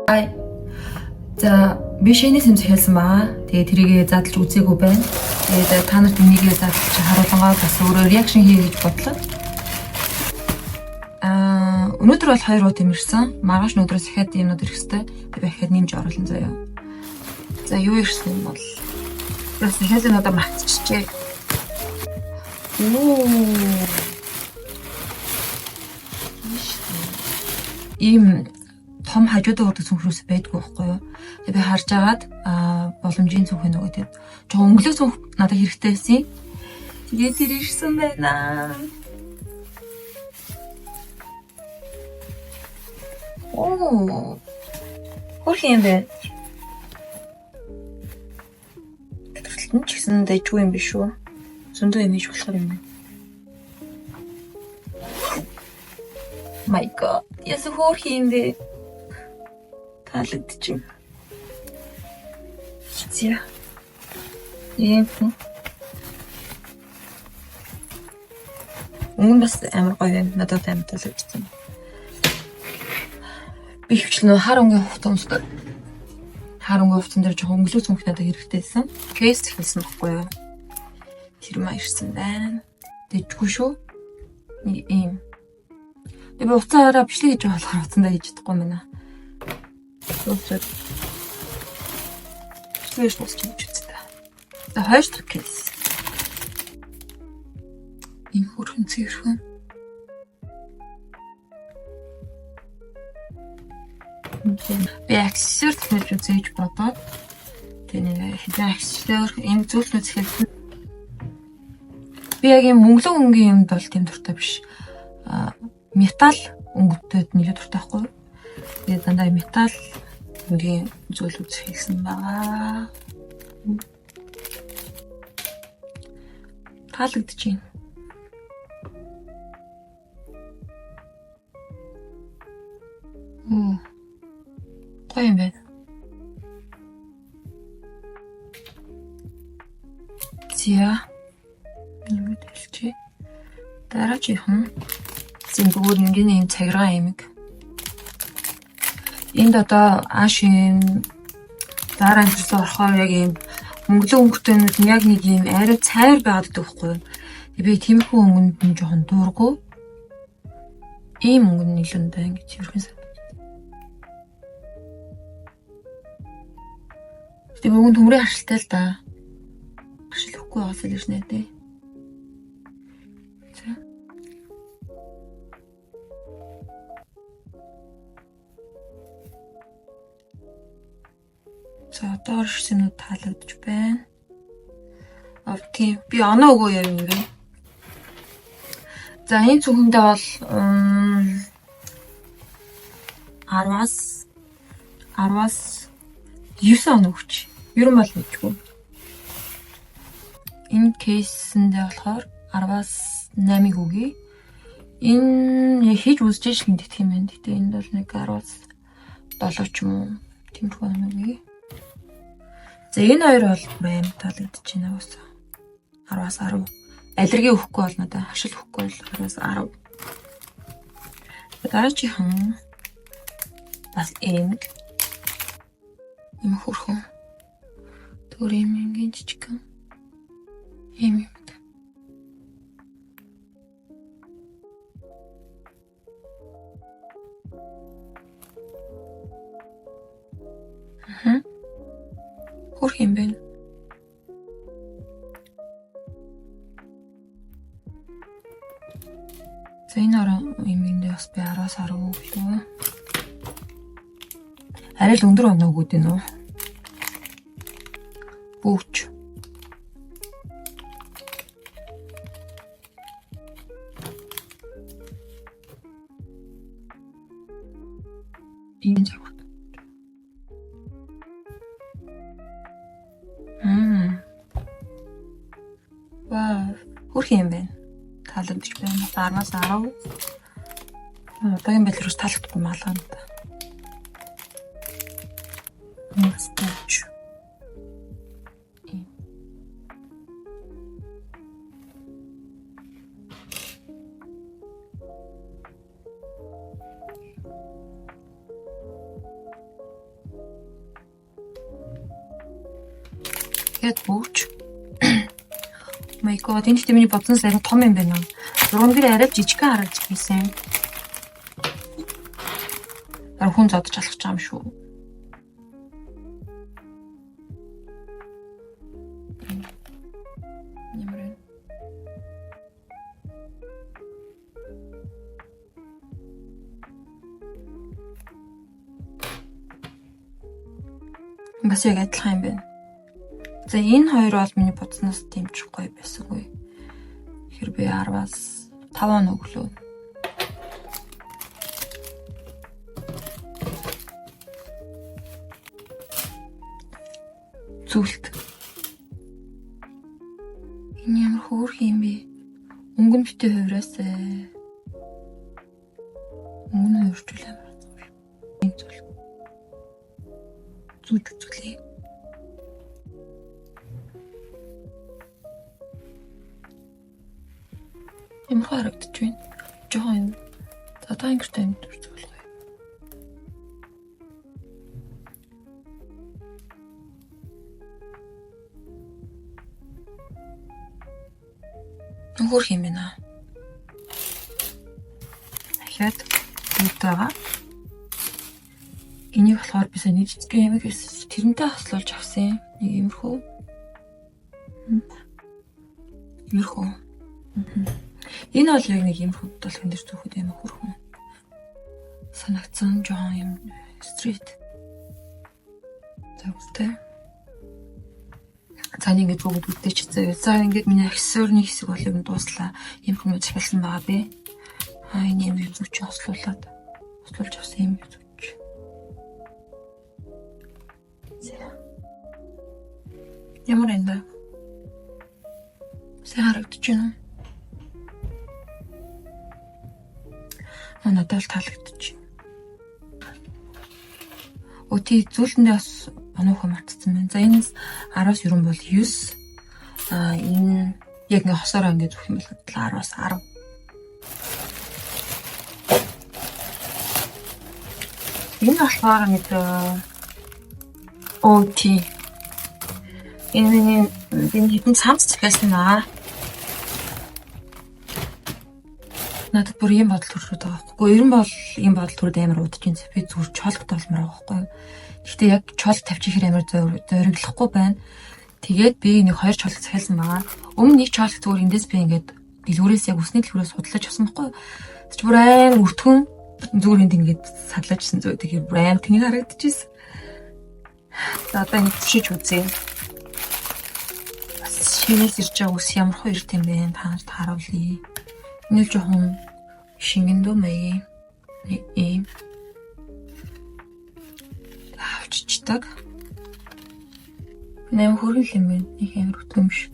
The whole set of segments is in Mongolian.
Ай. За би шинээс юм захиалсан баа. Тэгээ тэрийгээ задлж үзээгүй байна. Тэгээд та нарт энийгээ задлж харуулгаа бас өөрөө реакшн хий гэж бодлоо. Өнөөдөр бол 2 удаа ирсэн. Маргааш өнөөдрөөс дахиад юмнууд ирэх хэвээр. Би дахиад нэмж оруулан заяа. За юу ирсэн юм бол бас дахиад энэ одоо магтчихжээ. Ийм том хажуудаа урдаг цүнхрүүс байдгүй байхгүй юу? Тэгээ би харж агаад боломжийн цүнх нөгөө тэгээд жоо өнгөлөг цүнх надад хэрэгтэй байсан. Тэгээд тэр ирсэн байна. Хөрх юм бэ? Тэртэлтэн ч гэсэн дэжгүй юм биш үү? Зөндөө юм иш болохоор юм. My God. Яс хөрх юм бэ? Таалагдчих. Зя. Ийм. Бас амар гоё юм. Надад амар таалагдсан. Би хвчлэн хар өнгийн хувцас хар өнгийн хувцсан дээр жоохон өнгөлөг цүнх надад хэрэгтэйсэн. Кейс хэлсэн байхгүй юу? Тэр маа ирсэн байна. Дэжгүй шүү. Ийм. Би уцаараа бичлэг гэж болохоор уцандаа хийж чадахгүй байна. Өсөд. Свэж босч юм ч үстэй. За 2 дахь кейс. Энэ хөрхөн цэвэрхэн. Би аксессуар төхөж үзэж бодоод тэний хэдэн аксессуар энэ зүйлс хэлсэн. Би яг юм мөнгөлөг өнгийн юмд бол тийм дуртай биш. Металл өнгөтэй нэлээд дуртай байхгүй юу? Тэгээд дандаа металл өнгийн зүйл үзэх хэлсэн байгаа. Таалагдчих. Гоё юм байна. Зя. Юу дэлчээ. Дараагийн зэмбүүр ингийн юм цагиргаа юмэг. Энд одоо ашийн дараа амжилтсан орохоор яг юм мөнгөлөг өнгөтэй нь яг нэг юм арай цайр байгаад байдаг байхгүй юу? Би тиймэрхүү өнгөнд нь жоохон дуургүй. Ийм өнгө нь нэлээд ингэж хэрхэн санагдав. Тэг өнгө төмрийн харшилтай л да. Харшил өгөхгүй байгаас л ирнэ дээ. За одоо оршинууд таалагдж байна. Тийм би оноо өгөө яа юм бэ? За энэ цүнхэндээ бол 10-аас 9 оноо өгч. Ер нь бол мэдгүй. Энэ кейсэндээ болохоор 10-аас 8-ыг өгье. Энэ хийж үзэж л мэдэх юм байна. Гэтэ энд бол нэг 10-аас 7 ч юм уу. Тиймэрхүү оноо өгье. За энэ хоёр бол байн таалагдж байна уусаа. 10-аас 10. Аллерги өгөхгүй бол надад хашил өгөхгүй бол 10-аас 10. Дараагийн бас ийм хөрхөн төрийн мингийн жижигхан ийм юм. Хөрх юм байна. За энэ юмэндээ бас би 10-аас 10 өглөө. Арай л өндөр оноо өгөөд байна уу? Бүүч. Энэ жаа. Хөрх юм байна. Таалагдж байна. 10-аас 10. Одоогийн байдлаар таалагдахгүй малгай юм да. Бас бууч. Дахиад бөөч. My God, энэ ихтэй миний бодсон сайхан том юм байна. Зурган дээр арай жижигхэн харагдаж байсан. Хүн зодож алхаж байгаа юм шүү. Ямар вэ? Бас яг адилхан юм байна. За энэ хоёр бол миний бодсноос тийм ч гоё байсангүй. Тэгэхээр би 10-аас 5 өглөө. Зүйлт. Энэ ямар хөөрх юм бэ? Өнгөн битээ хувраасаа. Өнгөн хувирчул амар. Энэ зүйл. Зүүж үзүүлээ. Ямар харагдаж байна? Жохон юм. Одоо ингэртэй юм дүрцүүлээ. Хөөрх юм байна. Дахиад үүд байгаа. Энийг болохоор би сайн нэг юм гэсэн тэрнтэй хослуулж авсан. Нэг иймэрхүү. Иймэрхүү. Энэ бол яг нэг иймэрхүү толгойн дээр зүөхөд юм хөрхөн. Санагдсан жоон юм стрит. Тэгвэл цааны ингэж бүгд үдээчихсэн. За ингэж миний аксессуарны хэсэг бол юм дууслаа. Ийм хүмүүс захиалсан байгаа би. Энэ юм зүч хослуулад хослуулж авсан юм зүч. Ямар энэ бэ? Харагдаж байна. Надад л таалагдчих. Өтий зүйлэндээ бас оноохон мартсан байна. За энэ 10-аас ер нь бол 9. Энэ яг нэг хосороо ингэ зүх юм бол 10-аас 10. Энэ болохоор нэг OT. Энэ хэдэн цамц захиалсан аа. Надад бүр ийм бодол төрөд байгаа байхгүй. Ер нь бол ийм бодол төрөд амар удаж юм. Би зүгээр чолгот болмоор байгаа байхгүй. Гэхдээ яг чолг тавьчихэр амар зориглохгүй байна. Тэгээд би нэг 2 чолг захиалсан байгаа. Өмнө нэг чолг зүгээр эндээс би ингээд дэлгүүрээс яг усны дэлгүүрээс судлаж авсан байхгүй. Тэч бүр амар өртгөн зүгээр энд ингээд садлаажсэн зөө тэгээд бүр амар тэнийг харагдчихсэн. За одоо нэг түшиж үзье. Бас шинээс ирж байгаа ус ямар хоёр юм бэ? Та нарт харуулъя. Энэ жоохон шингэндөө маяг ийм авчичдаг. Нэм хөргөл юм байна. Их амар хөтөмш.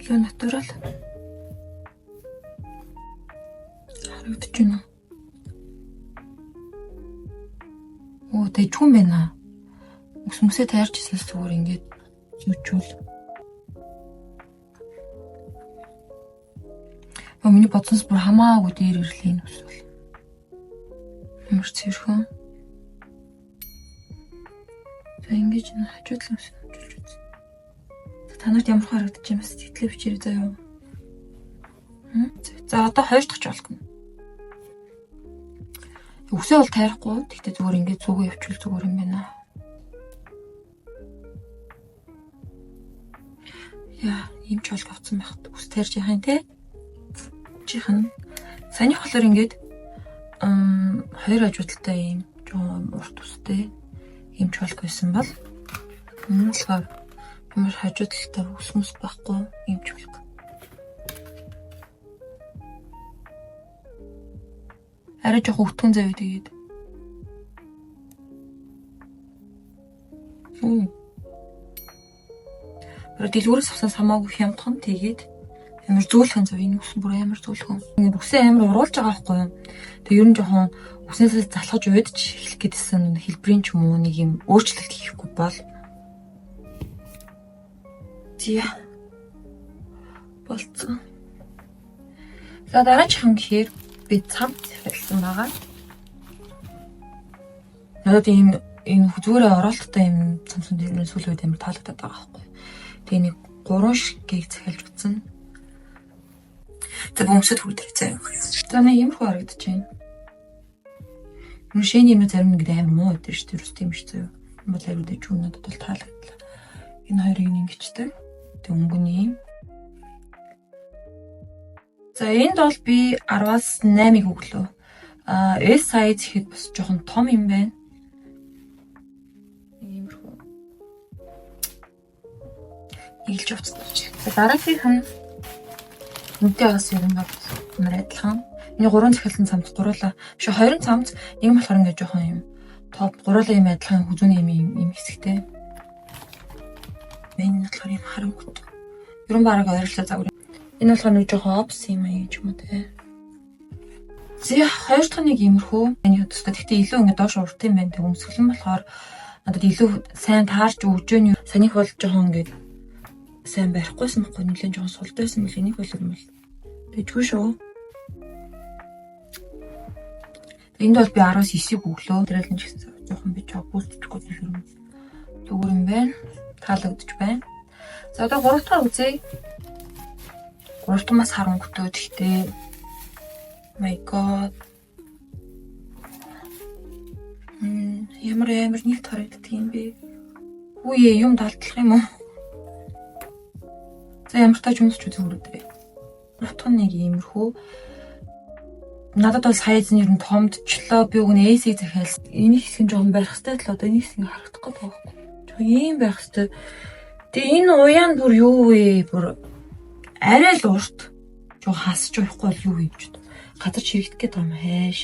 Илүү натурал. Харагдаж байна. Оо, дэжгүй байна. Үсмэсээ тайрч ирсэнс зүгээр ингээд зүчүүл. Миний бодсоос бүр хамаагүй дээр ирлээ энэ ус бол. Ямар цэвэрхэн. За ингэж хажуудлан өсөж үз. Та нарт ямар харагдаж байна? Сэтгэлээ бичээрэй заяа. За одоо 2 дахь болгоно. Үсээ бол тайрахгүй. Тэгтээ зүгээр ингээд зүгөө явуул зүгээр юм байна. Яа, ийм ч бол авцсан байхад үс тайрж яхаа юм те. Чихэн. Санийх болохоор ингээд 2 хажуудалтай ийм жоон урт устэй ийм чолк байсан бол болохоор ямар хажуудалтай үсмэс байхгүй ийм чолк. Арай жоох өвтгөн зав тэгээд. Дэлгүүрээс авсан хамаагүй хямдхан тэгээд Амар зөөлхөн зөв энэ үс бүр амар зөөлхөн. Ингээд үсээ амар уруулж байгаа байхгүй юу? Тэг ер нь жоохон үснээсээ залхаж уйдч эхлэх гэдсэн хэлбэрийн ч юм уу нэг юм өөрчлөлт хийхгүй бол зя болцсон. За дараачихын гэхээр би цамц хэлсэн байгаа. Надад энэ зүгээр оролттой юм цамцын дээр сүүлийн үед амар таалагдаад байгаа байхгүй. Тэгээ нэг 3 шигийг захиалж утсан. За бөмсөд хүрдэх заяа. За нэг юм харагдаж байна. Мөшийн юм зарим нэг амар муу өдр шүү дээ. Тийм шүү дээ. Бол аюултай ч надад бол таалагдлаа. Энэ хоёрыг ингэчтэй. Тэг өнгөний юм. За энд бол би 10-аас 8-ыг өглөө. S size ихэд бас жоохон том юм байна. Иймэрхүү. Ийлж уцтаж. Дараагийнх нь үнтэй бас юм бол амар адилхан. Энэ 3 захиалсан цамц гуруула. Биш 20 цамц нэг нь болохоор ингээд жоохон юм топ гуруула юм адилхан хүзүүний юм хэсэгтэй. Энэ болохоор юм харангуут. Ерөн бараг ойрлоо загвар. Энэ болохоор нэг жоохон опс юм аа гэж юм уу те. Зэ хоёр дахь нэг иймэрхүү. Энэ өдөртөө гэхдээ илүү ингээд доош урт юм байна. Тэг өмсгөл нь болохоор надад илүү сайн таарч өгжөөний санийх бол жоохон ингээд сайн барихгүйсэн байхгүй нэлээд жоохон сулдайсэн мэл энийг бол юм бол дэжгүй шүү. Энд бол би 19-ийг өглөө. Тэрэл нь ч гэсэн жоохон би жоо бүлдэхгүй юм. Зүгээр юм байна. Таалагдж байна. За одоо 3 дахь үзье. 3 дахь мас харангуйтай гэхдээ my god. Ямар нэг тарагддаг юм бэ? Үе юм далдлах юм уу? За ямар тач юмсч үзэн хүрээ. 3 дахь нэг иймэрхүү. Надад бол сайз нь ер нь томдчлоо. Би өгнө S-ийг захиалсан. Энэ хэсэг нь жоохон байх хэрэгтэй л одоо энэ хэсгийг харагдах гээд байгаа байхгүй. Жоо ийм байх хэрэгтэй. Тэгээ энэ уяан бүр юу вэ? Бүр арай л урт. Жоо хасч явахгүй бол юу юм ч гэдэг. Газар чирэгдэх гээд байгаа юм хайш.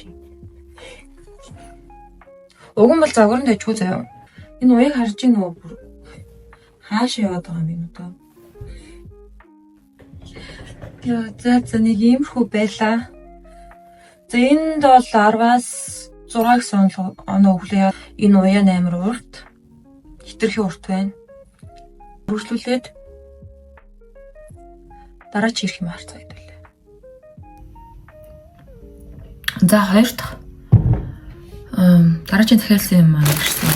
Уг нь бол загварнд ажгүй заяа. Энэ уяг харж ийн нөгөө бүр хааш яваад байгаа юм одоо. За нэг иймэрхүү байлаа. За энд бол 10-аас 6 гэсэн оноо өглөө. Энэ уян амар урт. Хитрхи урт байна. Үргэлжлүүлээд дараа чи ирэх юм харцаа гэдэг. За хоёр дахь дараагийн захиалсан юм аа гэсэн.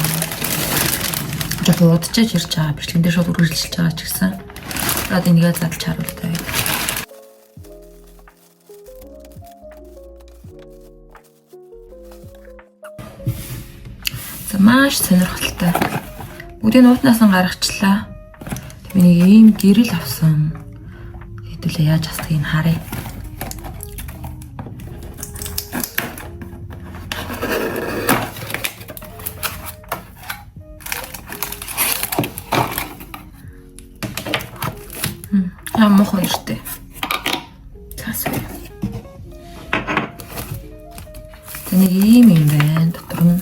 Жоо удажж ирж байгаа. Бичлэгэн дээр шууд үргэлжилж байгаа ч гэсэн. Одоо энийгээ задлж харуултаа. За маш сонирхолтой. Бүгдийг нуутнаас нь гаргачлаа. Тэг би нэг ийм гэрэл авсан. Хэдүүлээ яаж хасдгийг харъя. Мох хоёртэй. Цаасаа. Тэнийг ийм юм байна. Дотор нь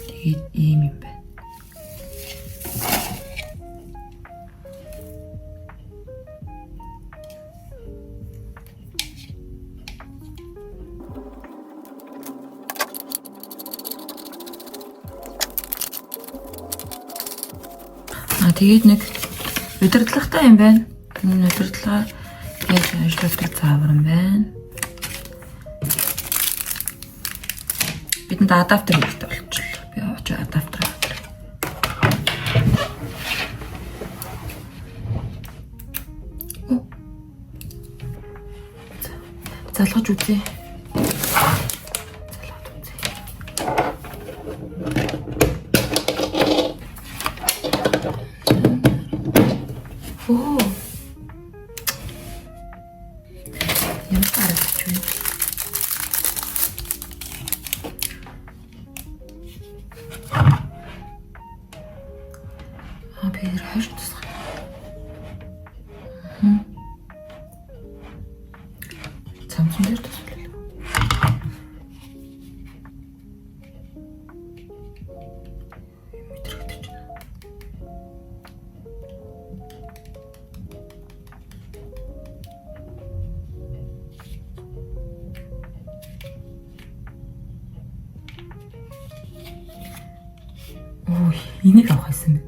тэгээд ийм юм байна. Тэгээд нэг удирдлагатай юм байна. Энэ удирдлага яаж ажилладаг заавар юм байна. Бидэнд адаптер хэрэгтэй болчихлоо. Би очоо адаптер. Залгаж үзье. Оо. Ямар харагдаж байна. Би хэрэг тусах. Цамцсан дээр тусах. Энийг авах гэсэн бэ.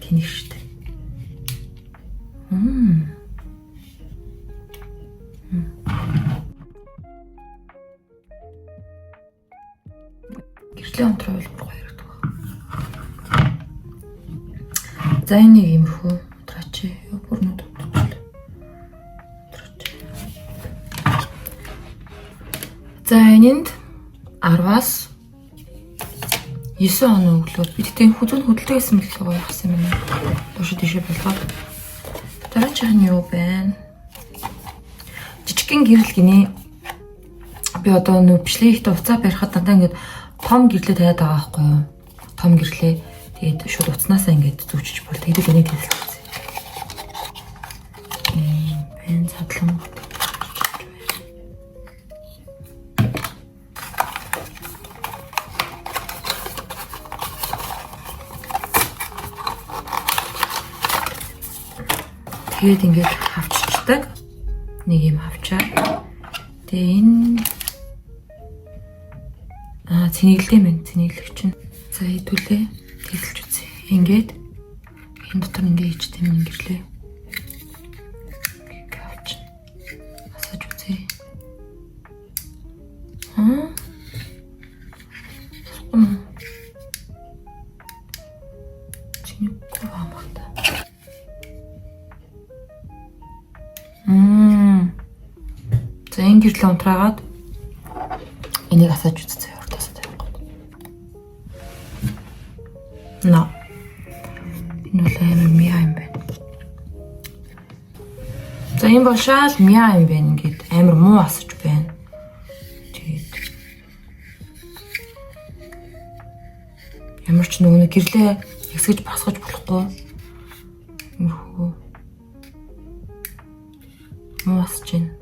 Тэнийг шүү дээ. Гэрлийн онтроо бол бүр гоё яригддаг. За энийг иймэрхүү унтраач. Бүрнүүд утгатай. За энэнд 10-аас 9 он өглөө бид тийм хүзүүн хөдөлгөөн гэсэн мэтлэг гоё хасан юм байна. Дууш дэшээ болгоод. Дараачих нь юу байна? Жижигхэн гэрэл гинэ. Би одоо нөө бичлэгийн ихтэй уцаа барихад дандаа ингээд том гэрлээ тавиад байгаа байхгүй юу? Том гэрлээ. Тэгээд шууд уцнаасаа ингээд зүвчж бол тэгээд энийг хэлсэн. Бэн цадлан. Тэгээд ингээд авчичдаг. Нэг юм авчаа. Тэгээ энэ цэнэглэм байна. Цэнэглэгч нь. За хэдүүлээ. Тэгэлж үзье. Ингээд энэ дотор ингээд ичтэй юм гэрлээ. Ингээд авч. Асаж үзье. Цэнэглэхгүй амахта. За энэ гэрлээ унтраагаад энийг асааж үзье. Уртасаа тавих. Но. Энэ бол амар мяа юм байна. За энэ бол шал мяа юм байна. Ингээд амар муу асаж байна. Тэгээд ямар ч нөгөө гэрлээ хэсгэж босгож болохгүй. Мөрхөө. Муу асаж байна.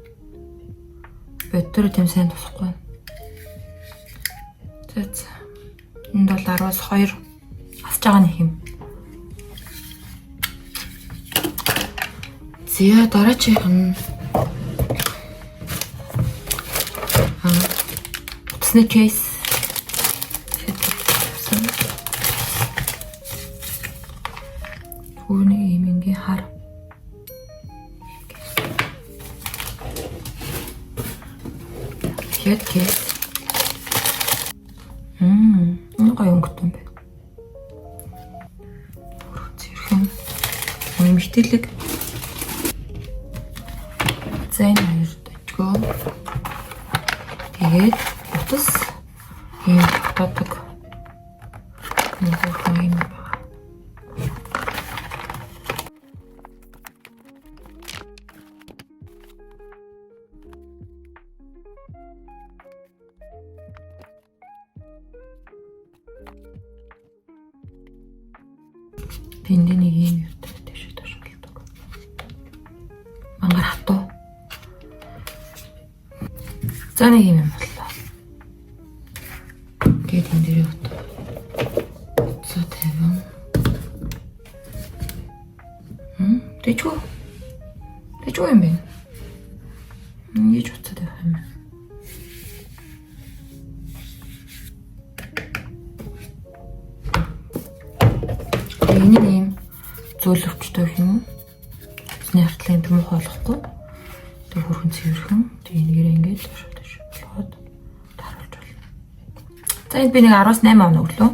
Өдөр тийм сайн тусахгүй. За. Энд бол 10-аас 2 асж байгаа нэг юм. Зя дараачих нь утасны кейс. Үүний имингийн хар. Кейс. Энэ гоё өнгөтэй юм байна. Зэрхэн эмхтэлэг. За энэ хоёр дэжгөө. Тэгээд утас ийм татдаг. Нэг юм байна. Энд нэг юм ятдаг тийш ташгалдаг. Мангар хатуу. За нэг юм боллоо. Тэгээд энэ дээр ятдаг. За тавин. Тэжгүй юм бэ? Нээж уцаад байх юм. Энэ юм зөөлөвчтэй юм уу? Эзний хартлын муухай болохгүй. Тэг хөрхөн цэвэрхэн. Тэг энэгээр ингээд болгоод тааруулж байна. За энд би нэг 10-аас 8 он өглөө.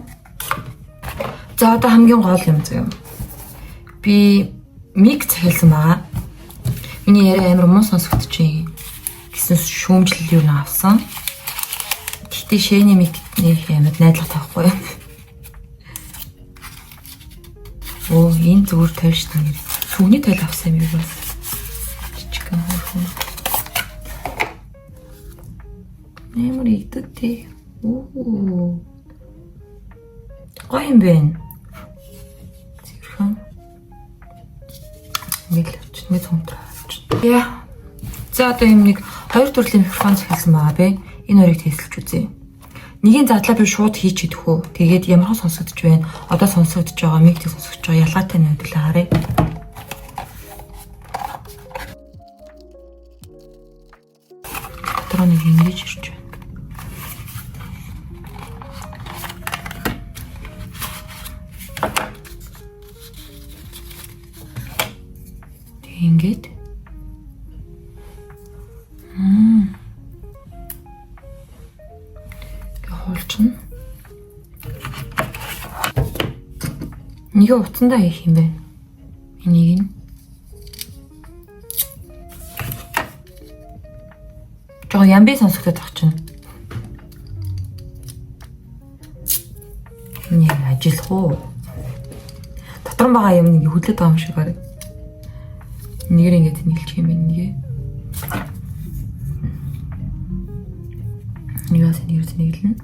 За одоо хамгийн гол юм заяа. Би миг захиалсан байгаа. Миний яриа амар муу сонсогдчихээн гэсэн шүүмжлэл юу н авсан. Гэхдээ шэний миг нэг амар найдлага тавихгүй. Оо энэ зүгээр тавьж та нэр. Сүүний тайл авсан юм бас. Жижигхэн хөрхөн. Нэмэр игдэгтэй. Оо. Гоё юм байна. Зэрхэн. Нэг л авч, нэг цомтраа авч. Яа. За одоо юм нэг 2 төрлийн микрофон захиалсан байгаа бэ. Энэ хоёрыг тестэлж үзье. Нэгийн задлаа би шууд хийж идэх үү. Тэгээд ямар хон сонсогдож байна. Одоо сонсогдож байгаа, мигтэй сонсогдож байгаа ялгаатай нь хэвлээ харъя. Дотроо нэг ингэж ирж байна. Ингээд. Хуулчихна. Нэг утсандаа хийх юм байна. Энийг нь. Жоо ямби сонсогдоод байгаа чинь. Энэ ажиллах уу? Дотор нь байгаа юм нэг хөдлөд байгаа юм шиг байна. Нэгээр ингэж нийлчих юм байна нэгэ. Нэгээс нийлнэ.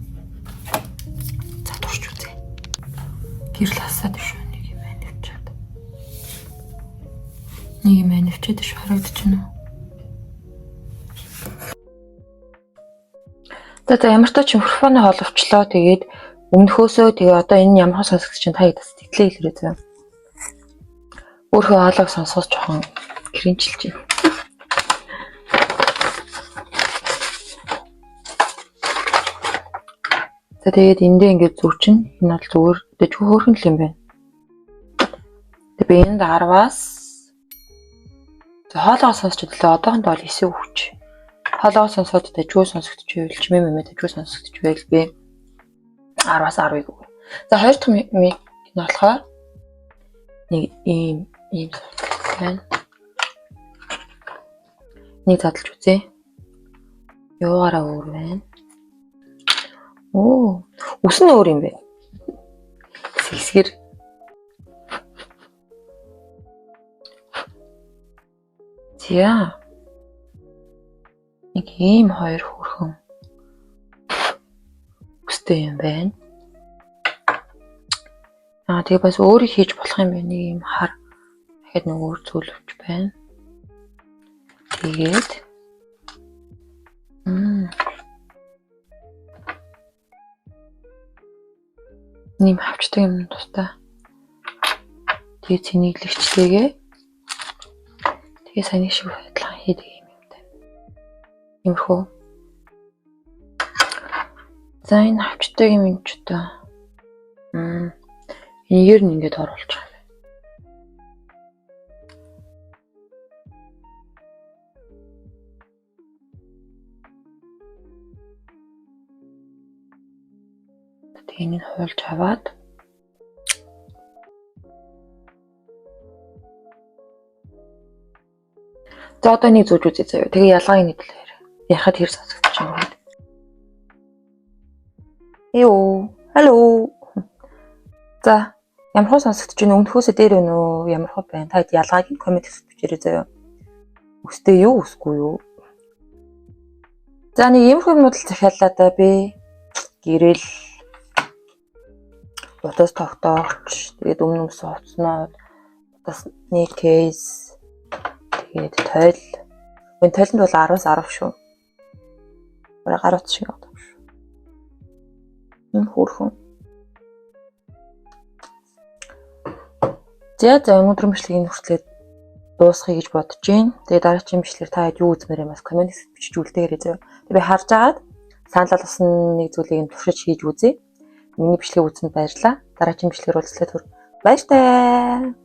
За турч үзье. Гэрэл хасаад шүү нэг юм авчаад. Нэг юм авчаад шүү харагдчихна уу? За ямар ч ч микрофоны хоол өвчлөө. Тэгээд өмнөхөөсөө тэгээ одоо энэ ямар сонсогч чинь та хэд сэтгэлээ илрээ зөө. Өөрөө хоолойг сонсоход жоохон кринжилж байна. За тэгээд эндээ ингээд зүвчин энэ бол зүгээр дэж хөөрхөн л юм байна. Тэгээд би энд 10-аас хоолойгоо сонсч идлээ. Одоохондоо бол 9 хүч. Хоолойгоо сонсоод дэжгүй сонсогдож байвал чимээ дэжгүй сонсогдож байвал би 10-аас 10-ыг өгье. За хоёр дахь мик нь болохоор нэг ийм байна. Нэг задлж үзье. Юугаараа өөр байна. Оо, үс нь өөр юм бэ. Сэсгэр. За. Нэг ийм хоёр хөрхөн үстэй юм байна. Тэгээ бас өөрийг хийж болох юм байна. Нэг ийм хар дахиад нэг өөр зүйл өгч байна. Тэгээд нэм хавчдаг юм тустай. Тэгээ цэниглэгчтэйгээ тэгээ сайн шиг байдлаа хийдэг юм байна. Иймэрхүү. За энэ хавчдаг юм ч удаа. Энийг нь ингээд оруулж байгаа юм. Энийг хуульж аваад за одоо нэг зүүж үзье заяа. Тэгээ ялгааг нэтлээ. Яхад хэр сонсогдож байна гэдэг. Йоо, халло. За, ямар хөө сонсогдож байна? Өмнөхөөсөө дээр байна уу? Ямар хөө байна? Та хэд ялгааг коммент хийх бичээрэй заяа. Үстэй юу үсгүй юу? За нэг иймэрхүү юмуд л захиаллаа да би. Гэрэл утас тогтоогч, тэгээд өмнө сууцнууд, утасны кейс, тэгээд тойл. Энэ тойлонд бол 10-аас 10 шүү. Гар утас шиг байна шүү. Энэ хөөрхөн. За өнөөдөр бичлэгийг хүртлээд дуусгая гэж бодож байна. Тэгээд дараагийн бичлэгээр та хэд юу үзмээр юм бас коммент бичиж үлдээгээрэй зөө. Тэгээд би харж агаад санал болгосон нэг зүйлийг туршиж хийж үзье. Миний бичлэгийг үзсэнд баярлалаа. Дараагийн бичлэгээр уулзлаа түр. Баяртай.